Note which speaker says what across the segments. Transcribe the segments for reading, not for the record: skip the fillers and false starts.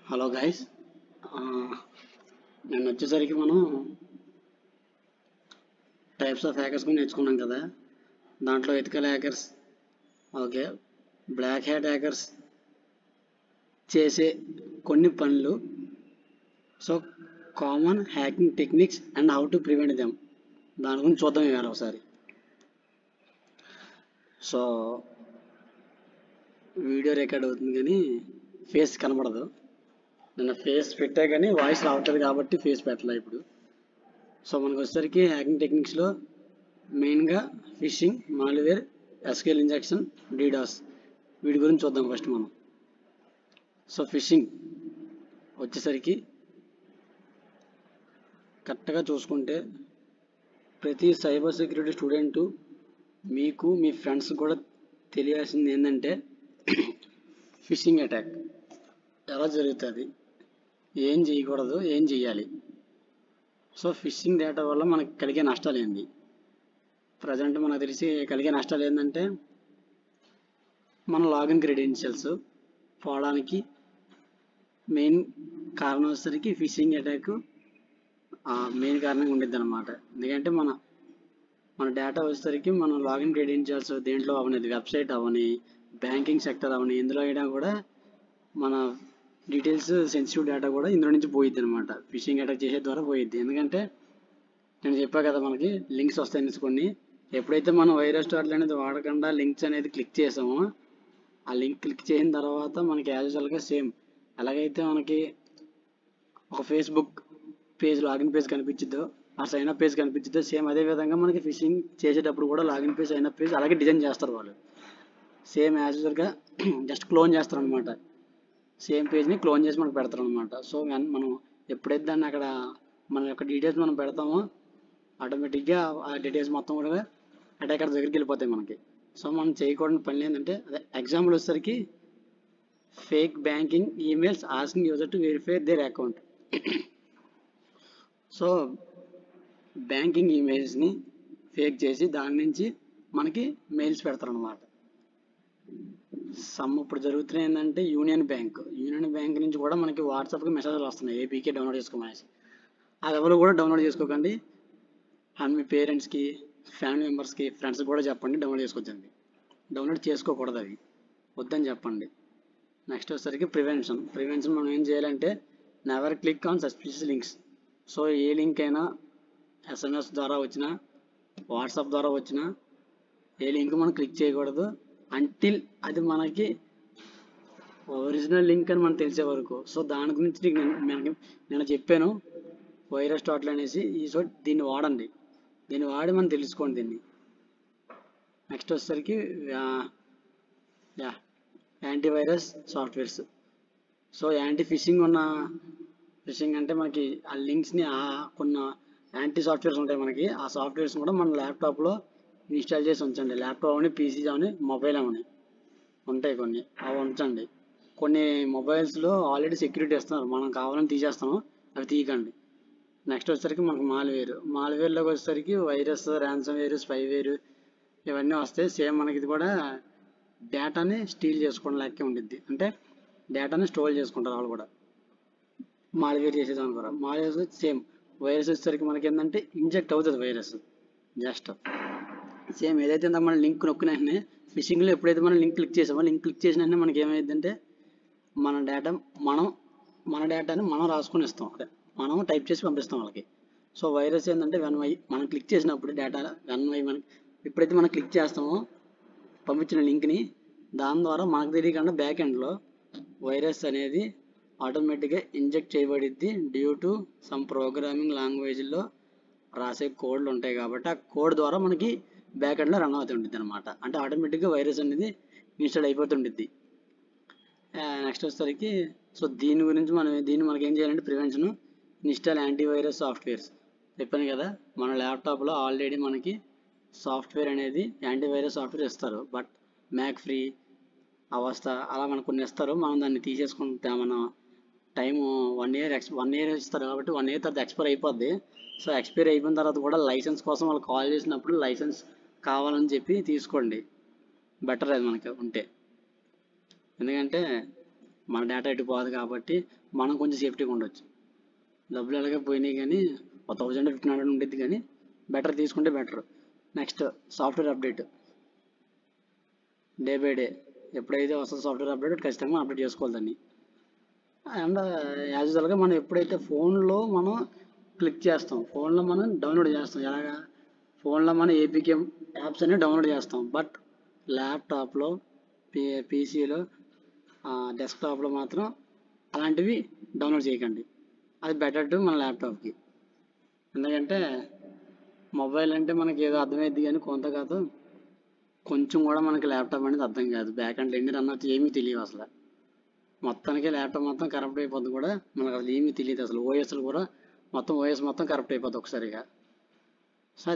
Speaker 1: Hello guys, నేను వచ్చేసరికి మనం టైప్స్ ఆఫ్ హ్యాకర్స్ కూడా నేర్చుకున్నాం కదా. దాంట్లో ethical hackers, okay, black hat hackers చేసే కొన్ని పనులు, so common hacking techniques and how to prevent them, దాని గురించి చూద్దాం ఇవాళ ఒకసారి. సో వీడియో రికార్డ్ అవుతుంది కానీ ఫేస్ కనబడదు. నిన్న ఫేస్ పెట్టా కానీ వాయిస్ రావట్లేదు కాబట్టి ఫేస్ పెట్టలే ఇప్పుడు. సో మనకు వచ్చేసరికి హ్యాకింగ్ టెక్నిక్స్లో మెయిన్గా fishing, malware, SQL injection, DDoS, వీటి గురించి చూద్దాం ఫస్ట్ మనం. సో ఫిషింగ్ వచ్చేసరికి కరెక్ట్గా చూసుకుంటే ప్రతి సైబర్ సెక్యూరిటీ స్టూడెంటు మీకు మీ ఫ్రెండ్స్ కూడా తెలియాల్సింది ఏంటంటే ఫిషింగ్ అటాక్ ఎలా జరుగుతుంది, ఏం చేయకూడదు, ఏం చేయాలి. సో ఫిషింగ్ డేటా వల్ల మనకు కలిగే నష్టాలు ఏంది? ప్రజెంట్ మనకు తెలిసి కలిగే నష్టాలు ఏంటంటే మన లాగిన్ క్రెడెన్షియల్స్ పోవడానికి మెయిన్ కారణం వచ్చేసరికి ఫిషింగ్ అటాక్ మెయిన్ కారణంగా ఉండిద్ది అనమాట. ఎందుకంటే మన డేటా వచ్చేసరికి మన లాగిన్ క్రెడెన్షియల్స్ దేంట్లో అవని, వెబ్సైట్ అవని, బ్యాంకింగ్ సెక్టర్ అవని, ఇందులో అయినా కూడా మన డీటెయిల్స్, సెన్సిటివ్ డేటా కూడా ఇందులో నుంచి పోయిద్ది అనమాట. ఫిషింగ్ అటాక్ చేసే ద్వారా పోయిద్ది. ఎందుకంటే నేను చెప్పా కదా, మనకి లింక్స్ వస్తాయి కొన్ని. ఎప్పుడైతే మనం వైరస్టార్ట్ అనేది వాడకుండా లింక్స్ అనేది క్లిక్ చేసామో, ఆ లింక్ క్లిక్ చేసిన తర్వాత మనకి యాజువల్గా సేమ్ ఎలాగైతే మనకి ఒక ఫేస్బుక్ పేజ్ లాగిన్ పేజ్ కనిపించిద్దో, ఆ సైన్ అప్ పేజ్ కనిపించిద్దో, సేమ్ అదే విధంగా మనకి ఫిషింగ్ చేసేటప్పుడు కూడా login page, sign up page అలాగే డిజైన్ చేస్తారు వాళ్ళు. సేమ్ యాజువల్గా జస్ట్ క్లోన్ చేస్తారు అనమాట. సేమ్ పేజ్ని క్లోన్ చేసి మనకు పెడతారు అనమాట. సో మనం ఎప్పుడైతే దాన్ని అక్కడ మన యొక్క డీటెయిల్స్ మనం పెడతామో ఆటోమేటిక్గా ఆ డీటెయిల్స్ మొత్తం కూడా అటాకర్ దగ్గరికి వెళ్ళిపోతాయి మనకి. సో మనం చేయకూడని పని ఏంటంటే, అదే ఎగ్జాంపుల్ వచ్చేసరికి fake banking emails asking user to verify their account. So banking ఈమెయిల్స్ని ఫేక్ చేసి దాని నుంచి మనకి మెయిల్స్ పెడతారు అనమాట. ఇప్పుడు జరుగుతున్నాయి ఏంటంటే యూనియన్ బ్యాంక్ నుంచి కూడా మనకి వాట్సాప్కి మెసేజ్లు వస్తున్నాయి, ఏపీకే డౌన్లోడ్ చేసుకోమనేసి. అది ఎవరు కూడా డౌన్లోడ్ చేసుకోకండి. అండ్ మీ పేరెంట్స్కి, ఫ్యామిలీ మెంబర్స్కి, ఫ్రెండ్స్కి కూడా చెప్పండి డౌన్లోడ్ చేసుకోవచ్చండి. డౌన్లోడ్ చేసుకోకూడదు, అవి వద్దని చెప్పండి. నెక్స్ట్ వచ్చేసరికి ప్రివెన్షన్ మనం ఏం చేయాలంటే never click on suspicious links. So A link అయినా ఎస్ఎంఎస్ ద్వారా వచ్చినా, వాట్సాప్ ద్వారా వచ్చినా, ఏ లింక్ మనం క్లిక్ చేయకూడదు అంటిల్ అది మనకి ఒరిజినల్ లింక్ అని మనకు తెలిసే వరకు. సో దాని గురించి నేను చెప్పాను, వైరస్టార్ట్ అనేసి. సో దీన్ని వాడండి, దీన్ని వాడి మనం తెలుసుకోండి దీన్ని. నెక్స్ట్ వచ్చేసరికి antivirus softwares. So anti fishing అంటే మనకి ఆ లింక్స్ని కొన్ని యాంటీ సాఫ్ట్వేర్స్ ఉంటాయి మనకి. ఆ సాఫ్ట్వేర్స్ కూడా మన ల్యాప్టాప్లో ఇన్స్టాల్ చేసి ఉంచండి. ల్యాప్టాప్ అవని, పీసీ అవని, మొబైల్ అవని ఉంటాయి కొన్ని, అవి ఉంచండి. కొన్ని మొబైల్స్లో ఆల్రెడీ సెక్యూరిటీ ఇస్తున్నారు, మనం కావాలని తీసేస్తాము, అవి తీయకండి. నెక్స్ట్ వచ్చేసరికి మనకు మాల్వేర్లోకి వచ్చేసరికి వైరస్, ర్యాన్సమ్ వేర్, స్పైవేర్ ఇవన్నీ వస్తాయి. సేమ్ మనకి ఇది కూడా డేటాని స్టీల్ చేసుకోవడం లెక్కే ఉండిద్ది. అంటే డేటాని స్టోర్ చేసుకుంటారు వాళ్ళు కూడా మాల్వేర్ చేసేదాని ద్వారా. మాల్వేర్ సేమ్ వైరస్ వచ్చేసరికి మనకి ఏంటంటే ఇంజెక్ట్ అవుతుంది వైరస్. జస్ట్ సేమ్ ఏదైతే మన లింక్ నొక్కిన వెంటనే ఫిషింగ్లో ఎప్పుడైతే మనం లింక్ క్లిక్ చేసామో, లింక్ క్లిక్ చేసిన వెంటనే మనకి ఏమైందంటే మన డేటాని మనం రాసుకొని ఇస్తాం, అదే మనం టైప్ చేసి పంపిస్తాం వాళ్ళకి. సో వైరస్ ఏంటంటే మనం క్లిక్ చేసినప్పుడు డేటా మనకి ఎప్పుడైతే మనం క్లిక్ చేస్తామో పంపించిన లింక్ని, దాని ద్వారా మనకు తెలియకుండా బ్యాక్ ఎండ్లో వైరస్ అనేది ఆటోమేటిక్గా ఇంజెక్ట్ చేయబడిద్ది. డ్యూ టు సమ్ ప్రోగ్రామింగ్ లాంగ్వేజ్లో రాసే కోడ్లు ఉంటాయి కాబట్టి ఆ కోడ్ ద్వారా మనకి బ్యాక్ ఎండ్లో రన్ అవుతుంటుంది అనమాట. అంటే ఆటోమేటిక్గా వైరస్ అనేది ఇన్స్టాల్ అయిపోతుండిద్ది. నెక్స్ట్ వచ్చేసరికి సో దీని గురించి మనకి ఏం చేయాలంటే ప్రివెన్షన్, ఇన్స్టాల్ యాంటీవైరస్ సాఫ్ట్వేర్స్. చెప్పాను కదా, మన ల్యాప్టాప్లో ఆల్రెడీ మనకి సాఫ్ట్వేర్ అనేది యాంటీవైరస్ సాఫ్ట్వేర్ ఇస్తారు. బట్ మ్యాక్ ఫ్రీ, అవస్థ అలా మనకు కొన్ని ఇస్తారు. మనం దాన్ని తీసేసుకుంటే మన టైము 1 ఇయర్ ఇస్తారు కాబట్టి 1 ఇయర్ తర్వాత ఎక్స్పైర్ అయిపోద్ది. సో ఎక్స్పైర్ అయిపోయిన తర్వాత కూడా లైసెన్స్ కోసం వాళ్ళు కాల్ చేసినప్పుడు లైసెన్స్ కావాలని చెప్పి తీసుకోండి, బెటర్ అది మనకి ఉంటే. ఎందుకంటే మన డేటా ఎటు పోదు కాబట్టి మనం కొంచెం సేఫ్టీగా ఉండొచ్చు. డబ్బులు ఎలాగే పోయినాయి కానీ 1000-1500 ఉండేది, కానీ బెటర్ తీసుకుంటే better. Next software update. Day by day ఎప్పుడైతే వస్తుంది సాఫ్ట్వేర్ అప్డేట్ ఖచ్చితంగా అప్డేట్ చేసుకోవాలి దాన్ని. అండ్ యాజ్ యూజువల్గా మనం ఎప్పుడైతే ఫోన్లో మనం క్లిక్ చేస్తాం, ఫోన్లో మనం డౌన్లోడ్ చేస్తాం. ఎలాగా? ఫోన్లో మనం ఏపీకే యాప్స్ అన్ని డౌన్లోడ్ చేస్తాం. బట్ ల్యాప్టాప్లో, పీసీలో, డెస్క్టాప్లో మాత్రం అలాంటివి డౌన్లోడ్ చేయకండి. అది బెటర్ టు మన ల్యాప్టాప్కి. ఎందుకంటే మొబైల్ అంటే మనకి ఏదో అర్థమైద్ది కానీ కొంత కాదు, కొంచెం కూడా మనకి ల్యాప్టాప్ అనేది అర్థం కాదు. బ్యాక్ అండ్ ఎన్ని రన్ అవుతాయి ఏమీ తెలియదు అసలు. మొత్తానికి ల్యాప్టాప్ మొత్తం కరప్ట్ అయిపోద్ది కూడా, మనకు అసలు ఏమీ తెలియదు అసలు. ఓఎస్లు కూడా ఓఎస్ మొత్తం కరప్ట్ అయిపోద్ది ఒకసారిగా. సో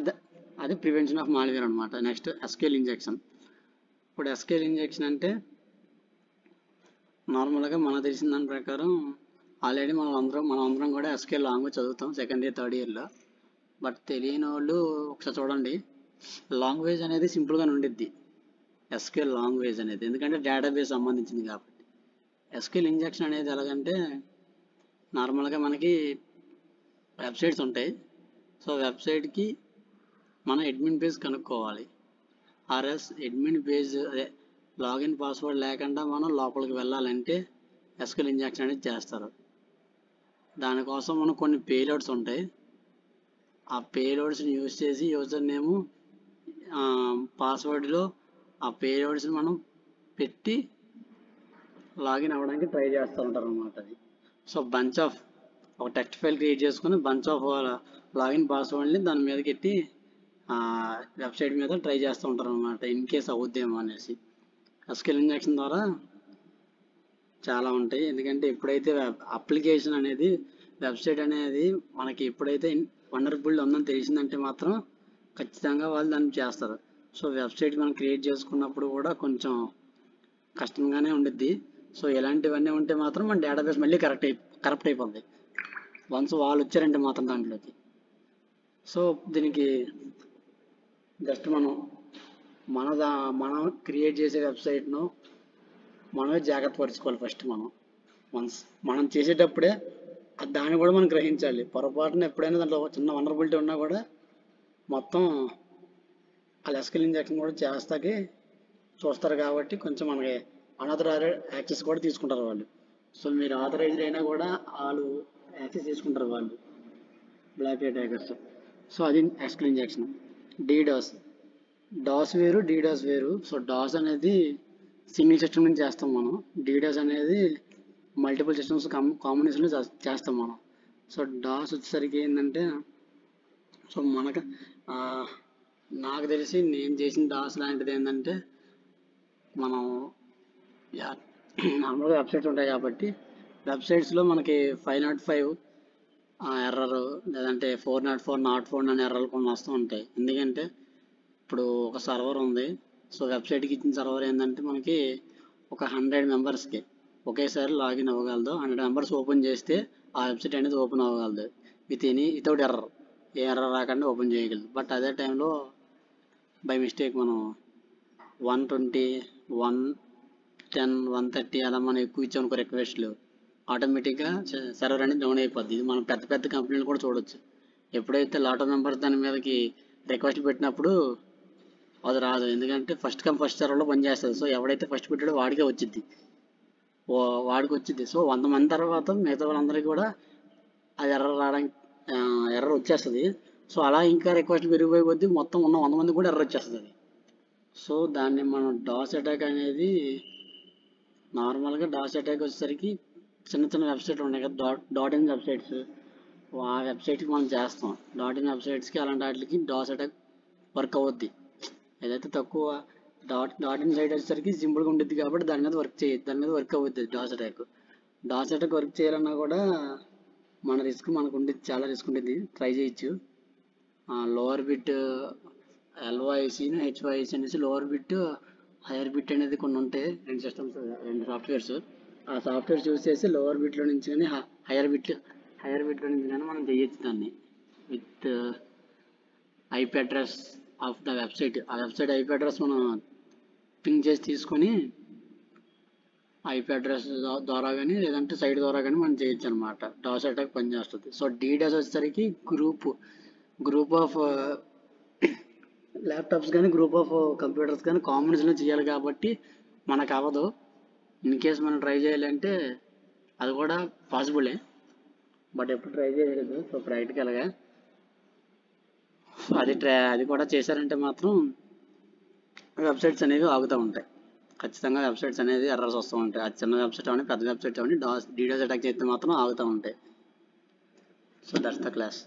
Speaker 1: అది ప్రివెన్షన్ ఆఫ్ మాల్వేర్ అనమాట. Next SQL injection. ఇప్పుడు ఎస్క్యూఎల్ ఇంజెక్షన్ అంటే నార్మల్గా మనకు తెలిసిన దాని ప్రకారం ఆల్రెడీ మనం అందరం కూడా ఎస్క్యూఎల్ లాంగ్వేజ్ చదువుతాం సెకండ్ ఇయర్ థర్డ్ ఇయర్లో. బట్ తెలియని వాళ్ళు ఒకసారి చూడండి. లాంగ్వేజ్ అనేది సింపుల్గానే ఉండిద్ది ఎస్క్యూఎల్ లాంగ్వేజ్ అనేది, ఎందుకంటే డేటాబేస్ సంబంధించింది కాబట్టి. ఎస్క్యూఎల్ ఇంజెక్షన్ అనేది ఎలాగంటే నార్మల్గా మనకి వెబ్సైట్స్ ఉంటాయి. సో వెబ్సైట్కి మనం అడ్మిన్ పేజ్ కనుక్కోవాలి. ఆర్ఎస్ అడ్మిన్ పేజ్ అదే లాగిన్ పాస్వర్డ్ లేకుండా మనం లోపలికి వెళ్ళాలంటే ఎస్క్యూఎల్ ఇంజెక్షన్ అనేది చేస్తారు. దానికోసం మనం కొన్ని పేలోడ్స్ ఉంటాయి. ఆ పేలోడ్స్ని యూజ్ చేసి యూజర్ నేము పాస్వర్డ్లో ఆ పేలోడ్స్ని మనం పెట్టి లాగిన్ అవ్వడానికి ట్రై చేస్తూ ఉంటారు అనమాట. అది సో ఒక టెక్స్ట్ ఫైల్ క్రియేట్ చేసుకుని బంచ్ ఆఫ్ లాగిన్ పాస్వర్డ్ని దాని మీదకి ఎట్టి వెబ్సైట్ మీద ట్రై చేస్తూ ఉంటారు అనమాట, ఇన్ కేస్ అవుద్దేమో అనేసి. ఎస్క్యూఎల్ ఇంజెక్షన్ ద్వారా చాలా ఉంటాయి. ఎందుకంటే ఎప్పుడైతే అప్లికేషన్ అనేది వెబ్సైట్ అనేది మనకి ఎప్పుడైతే వనరబుల్ ఉందని తెలిసిందంటే మాత్రం ఖచ్చితంగా వాళ్ళు దాన్ని చేస్తారు. సో వెబ్సైట్ మనం క్రియేట్ చేసుకున్నప్పుడు కూడా కొంచెం కష్టంగానే ఉండిద్ది. సో ఇలాంటివన్నీ ఉంటే మాత్రం మన డేటాబేస్ మళ్ళీ కరప్ట్ అయిపోద్ది వన్స్ వాళ్ళు వచ్చారంటే మాత్రం దాంట్లోకి. సో దీనికి జస్ట్ మనం క్రియేట్ చేసే వెబ్సైట్ను మనమే జాగ్రత్త పరుచుకోవాలి. ఫస్ట్ మనం చేసేటప్పుడే దాన్ని కూడా మనం గ్రహించాలి. పొరపాటున ఎప్పుడైనా దాంట్లో చిన్న వనరబిలిటీ ఉన్నా కూడా మొత్తం ఆ ఎస్క్యూఎల్ ఇంజెక్షన్ కూడా చేస్తాకి చూస్తారు కాబట్టి కొంచెం మనకి అన్ఆథరైజ్డ్ యాక్సెస్ కూడా తీసుకుంటారు వాళ్ళు. సో మీరు ఆథరైజ్డ్ అయినా కూడా వాళ్ళు యాక్సెస్ తీసుకుంటారు వాళ్ళు, బ్లాక్ అటాకర్స్. సో అది ఎస్క్యూఎల్ ఇంజెక్షన్. డాస్ వేరు, డీడాస్ వేరు. సో డాస్ అనేది సింగిల్ సిస్టమ్ నుంచి చేస్తాం మనం. డీడాస్ అనేది మల్టిపుల్ సిస్టమ్స్ కాంబినేషన్లో చేస్తాం మనం. సో డాస్ వచ్చేసరికి ఏంటంటే, సో నాకు తెలిసి నేను చేసిన డాస్ లాంటిది ఏంటంటే, మనం నార్మల్గా వెబ్సైట్స్ ఉంటాయి కాబట్టి వెబ్సైట్స్లో మనకి 505 ఎర్రర్, లేదంటే 404 నాట్ ఫౌండ్ అనే ఎర్రర్లు కొన్ని వస్తూ ఉంటాయి. ఎందుకంటే ఇప్పుడు ఒక సర్వర్ ఉంది. సో వెబ్సైట్కి ఇచ్చిన సర్వర్ ఏంటంటే మనకి ఒక 100 మెంబర్స్కి ఒకేసారి లాగిన్ అవ్వగలదు. 100 మెంబర్స్ ఓపెన్ చేస్తే ఆ వెబ్సైట్ అనేది ఓపెన్ అవ్వగలదు వితౌట్ ఎర్రర్, ఏ ఎర్రర్ రాకుండా ఓపెన్ చేయగలదు. బట్ అదే టైంలో బై మిస్టేక్ మనం 120, 110, 130 అలా మనం ఎక్కువ ఇచ్చామనుకో రిక్వెస్ట్లు, ఆటోమేటిక్గా సర్వర్ అనేది డౌన్ అయిపోద్ది. ఇది మనం పెద్ద కంపెనీలు కూడా చూడొచ్చు. ఎప్పుడైతే లాట్ ఆఫ్ మెంబర్స్ దాని మీదకి రిక్వెస్ట్ పెట్టినప్పుడు అది రాదు, ఎందుకంటే ఫస్ట్ కమ్ ఫస్ట్ సర్వర్లో పనిచేస్తుంది. సో ఎవడైతే ఫస్ట్ పెట్టాడో వాడికి వచ్చింది. సో 100 మంది తర్వాత మిగతా వాళ్ళందరికీ కూడా అది ఎర్రర్ వచ్చేస్తుంది. సో అలా ఇంకా రిక్వెస్ట్ పెరిగిపోయి కొద్దీ మొత్తం ఉన్న 100 మంది కూడా ఎర్రర్ వచ్చేస్తుంది అది. సో దాన్ని మనం డాస్ అటాక్ అనేది నార్మల్గా డాస్ అటాక్ వచ్చేసరికి చిన్న వెబ్సైట్లు ఉన్నాయి కదా, డాట్ ఇన్ వెబ్సైట్స్, ఆ వెబ్సైట్కి మనం చేస్తాం. డాట్ ఇన్ వెబ్సైట్స్కి అలాంటి వాటికి డాస్ అటాక్ వర్క్ అవుద్ది. ఏదైతే తక్కువ డాట్ ఇన్ సైట్ వచ్చేసరికి సింపుల్గా ఉంటుంది కాబట్టి దాని మీద వర్క్ అవుద్ది డాస్ అటాక్ వర్క్ చేయాలన్నా కూడా మనకు ఉండేది, చాలా రిస్క్ ఉండేది. ట్రై చేయొచ్చు. లోవర్ బిట్ LYC, HYC అనేసి లోవర్ బిట్, హైయర్ బిట్ అనేది కొన్ని ఉంటాయి. రెండు సాఫ్ట్వేర్స్. ఆ సాఫ్ట్వేర్స్ యూజ్ చేసి లోవర్ బిట్లో నుంచి కానీ హైయర్ బిట్లో నుంచి కానీ మనం చేయొచ్చు దాన్ని with IP address of the website. ఆ వెబ్సైట్ ఐపీ అడ్రస్ మనం పింగ్ చేసి తీసుకొని ఐపీ అడ్రస్ ద్వారా కానీ లేదంటే సైట్ ద్వారా కానీ మనం చేయొచ్చు అనమాట. డాస్ అటాక్ పనిచేస్తుంది. సో డీడాస్ వచ్చేసరికి గ్రూప్ ఆఫ్ ల్యాప్టాప్స్ కానీ గ్రూప్ ఆఫ్ కంప్యూటర్స్ కానీ కాంబినేషన్లో చేయాలి కాబట్టి మనకు అవ్వదు. ఇన్ కేస్ మనం ట్రై చేయాలంటే అది కూడా పాసిబులే, బట్ ఎప్పుడు ట్రై చేయలేదు. సో ప్రాక్టికల్గా అది కూడా చేశారంటే మాత్రం వెబ్సైట్స్ అనేవి ఆగుతూ ఉంటాయి. ఖచ్చితంగా వెబ్సైట్స్ అనేది ఎర్రర్స్ వస్తూ ఉంటాయి. అది చిన్న వెబ్సైట్ అవని పెద్ద వెబ్సైట్ అవని డీడాస్ అటాక్ చేస్తే మాత్రం ఆగుతూ ఉంటాయి. So that's the class.